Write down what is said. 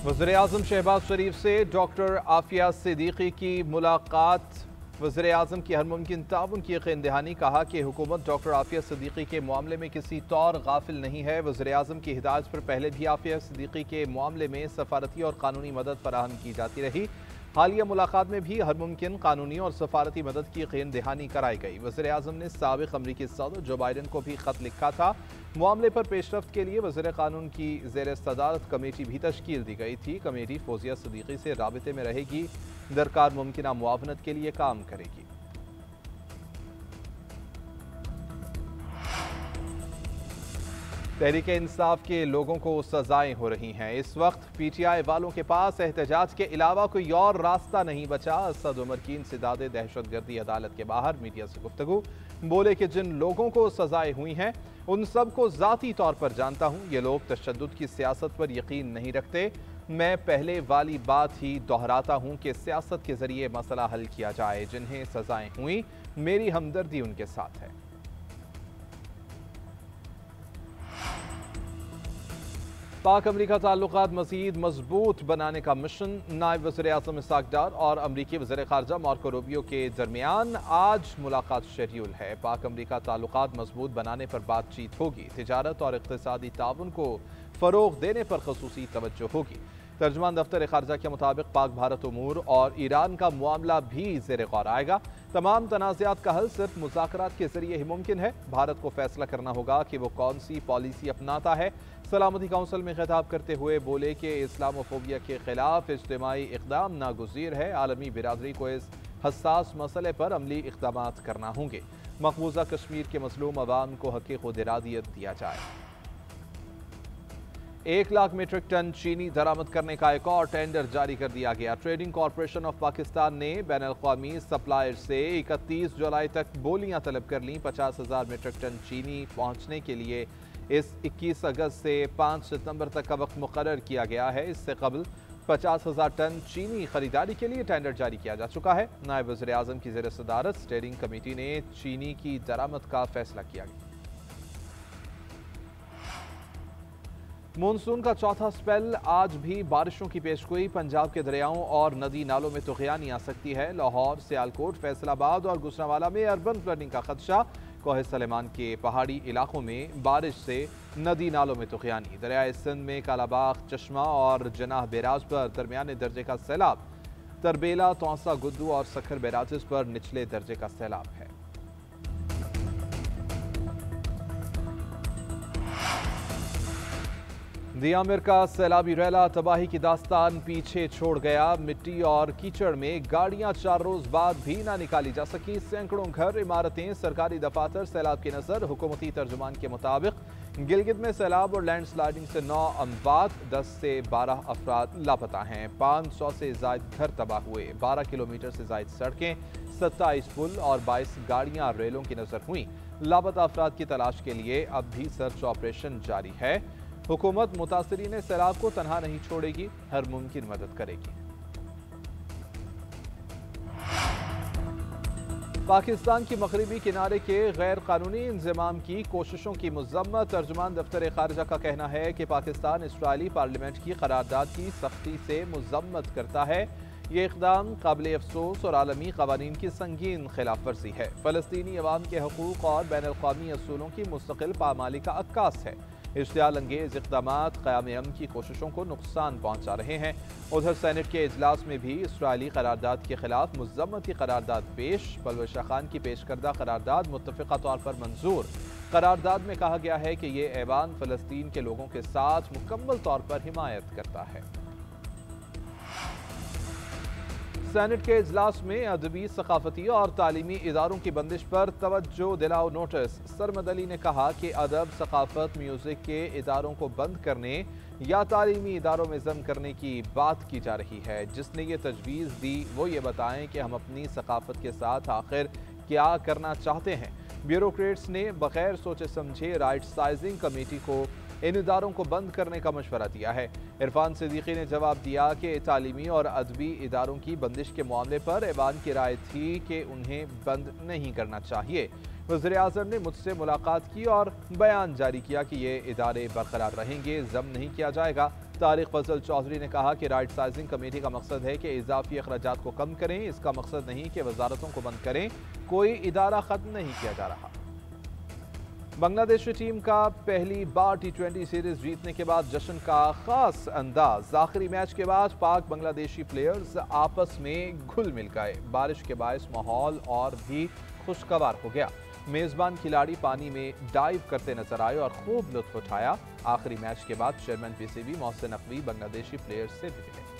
वज़ीर-ए-आज़म शहबाज शरीफ से डॉक्टर आफिया सिद्दीकी की मुलाकात। वज़ीर-ए-आज़म की हर मुमकिन ताउन की यकीन दहानी। कहा कि हुकूमत डॉक्टर आफिया सिद्दीकी के मामले में किसी तौर गाफिल नहीं है। वज़ीर-ए-आज़म की हिदायत पर पहले भी आफिया सिद्दीकी के मामले में सफारती और कानूनी मदद फराहम की जाती रही। हालिया मुलाकात में भी हर मुमकिन कानूनी और सफारती मदद की यकीन दहानी कराई गई। वज़ीर-ए-आज़म ने साबिक़ अमरीकी सदर जो बाइडन को भी खत लिखा था। मामले पर पेशरफ्त के लिए वज़ीर कानून की ज़ेर सदारत कमेटी भी तश्कील दी गई थी। कमेटी फौजिया सिद्दीकी से राबिते में रहेगी, दरकार मुमकिन मुआवनत के लिए काम करेगी। तहरीक इंसाफ के लोगों को सजाएं हो रही हैं। इस वक्त PTI वालों के पास एहतजाज के अलावा कोई और रास्ता नहीं बचा। असद उमर की इंसदादे दहशतगर्दी अदालत के बाहर मीडिया से गुफ्तगू। बोले कि जिन लोगों को सजाएं हुई हैं उन सबको ज़ाती तौर पर जानता हूँ। ये लोग तशद्दुद की सियासत पर यकीन नहीं रखते। मैं पहले वाली बात ही दोहराता हूँ कि सियासत के जरिए मसला हल किया जाए। जिन्हें सजाएं हुई, मेरी हमदर्दी उनके साथ है। पाक अमरीका ताल्लुकात मज़ीद मजबूत बनाने का मिशन। नायब वज़ीर-ए-आज़म इसहाक डार और अमरीकी वज़ीर ख़ारजा मार्को रूबियो के दरमियान आज मुलाकात शेड्यूल है। पाक अमरीका ताल्लुकात मजबूत बनाने पर बातचीत होगी। तिजारत और इक़्तिसादी ताउन को फ़रोग़ देने पर ख़ुसूसी तवज्जो होगी। तर्जुमान दफ्तर ख़ारजा के मुताबिक पाक भारत उमूर और ईरान का मामला भी ज़ेर गौर आएगा। तमाम तनाज़ात का हल सिर्फ मुज़ाकरात के जरिए ही मुमकिन है। भारत को फैसला करना होगा कि वो कौन सी पॉलिसी अपनाता है। सलामती काउंसिल में खिताब करते हुए बोले कि इस्लामोफोबिया के खिलाफ इज्तिमाई इक़दाम नागुज़ीर है। आलमी बिरादरी को इस हसास मसले पर अमली इक़दाम करना होंगे। मकबूजा कश्मीर के मज़लूम अवाम को हक़ खुद इरादियत दिया जाए। 1 लाख मीट्रिक टन चीनी दरामद करने का एक और टेंडर जारी कर दिया गया। ट्रेडिंग कॉरपोरेशन ऑफ पाकिस्तान ने बैनुल-अक़वामी सप्लायर से 31 जुलाई तक बोलियां तलब कर लीं। 50,000 मीट्रिक टन चीनी पहुंचने के लिए इस 21 अगस्त से 5 सितंबर तक का वक्त मुकर्रर किया गया है। इससे कबल 50,000 टन चीनी खरीदारी के लिए टेंडर जारी किया जा चुका है। नायब वज़ीर-ए-आज़म की ज़ेर सदारत स्टीयरिंग कमेटी ने चीनी की दरामद का फैसला किया गया। मानसून का चौथा स्पेल आज भी बारिशों की पेशगोई। पंजाब के दरियाओं और नदी नालों में तुग़यानी आ सकती है। लाहौर, सियालकोट, फैसलाबाद और गुजरांवाला में अर्बन फ्लडिंग का खदशा। कोहे सलेमान के पहाड़ी इलाकों में बारिश से नदी नालों में तुग़यानी। दरियाए सिंध में कालाबाग, चश्मा और जनाह बैराज पर दरमियाने दर्जे का सैलाब। तरबेला, तौसा, गुद्दू और सखर बैराजेस पर निचले दर्जे का सैलाब है। दियामिर का सैलाबी रैला तबाही की दास्तान पीछे छोड़ गया। मिट्टी और कीचड़ में गाड़ियां 4 रोज बाद भी ना निकाली जा सकी। सैकड़ों घर, इमारतें, सरकारी दफातर सैलाब की नजर। हुकूमती तर्जुमान के मुताबिक गिलगित में सैलाब और लैंडस्लाइडिंग से 9 अमवात, 10 से 12 अफराद लापता हैं। 500 से जायद घर तबाह हुए। 12 किलोमीटर से जायद सड़कें, 27 पुल और 22 गाड़ियां रेलों की नजर हुई। लापता अफराद की तलाश के लिए अब भी सर्च ऑपरेशन जारी है। हुकूमत मुतासरीन सैलाब को तनहा नहीं छोड़ेगी, हर मुमकिन मदद करेगी। पाकिस्तान की मगरिबी किनारे के गैर कानूनी इंजमाम की कोशिशों की मज़म्मत। तर्जुमान दफ्तर ख़ारजा का कहना है कि पाकिस्तान इसराइली पार्लियामेंट की करारदाद की सख्ती से मज़म्मत करता है। ये इक़दाम काबिल अफसोस और आलमी क़वानीन की संगीन खिलाफ वर्जी है। फ़लस्तीनी अवाम के हकूक़ और बैनुल-अक़वामी असूलों की मुस्तकिल पामाली का अक्कास है। इश्तियाल अंगेज़ इक़दामात क़याम अमन की कोशिशों को नुकसान पहुँचा रहे हैं। उधर सेनेट के इजलास में भी इसराइली करारदाद के खिलाफ मुज़म्मती करारदाद पेश। परवेश खान की पेश करदा करारदाद मुत्तफ़िक़ा तौर पर मंजूर। करारदाद में कहा गया है कि ये ऐवान फ़लस्तीन के लोगों के साथ मुकम्मल तौर पर हिमायत करता है। सेनेट के इजलास में अदबी, सकाफती और तालीमी इदारों की बंदिश पर तवज्जो दिलाओ नोटिस। सरमद अली ने कहा कि अदब, सकाफत, म्यूजिक के इदारों को बंद करने या तालीमी इदारों में जम करने की बात की जा रही है। जिसने ये तजवीज़ दी वो ये बताएं कि हम अपनी सकाफत के साथ आखिर क्या करना चाहते हैं। ब्यूरोक्रेट्स ने बगैर सोचे समझे राइट साइजिंग कमेटी को इन इदारों को बंद करने का मशवरा दिया है। इरफान सिद्दीकी ने जवाब दिया कि तालीमी और अदबी इदारों की बंदिश के मामले पर ऐवान की राय थी कि उन्हें बंद नहीं करना चाहिए। वज़ीर आज़म ने मुझसे मुलाकात की और बयान जारी किया कि ये इदारे बरकरार रहेंगे, ज़ब्त नहीं किया जाएगा। तारिक फजल चौधरी ने कहा कि राइट साइजिंग कमेटी का मकसद है कि इजाफी अखराजात को कम करें, इसका मकसद नहीं कि वजारतों को बंद करें। कोई इदारा ख़त्म नहीं किया जा रहा। बांग्लादेशी टीम का पहली बार T20 सीरीज जीतने के बाद जश्न का खास अंदाज। आखिरी मैच के बाद पाक बांग्लादेशी प्लेयर्स आपस में घुल मिल गए। बारिश के बायस माहौल और भी खुशगवार हो गया। मेजबान खिलाड़ी पानी में डाइव करते नजर आए और खूब लुत्फ उठाया। आखिरी मैच के बाद chairman PCB Mohsin Naqvi Bangladeshi players से भी मिले।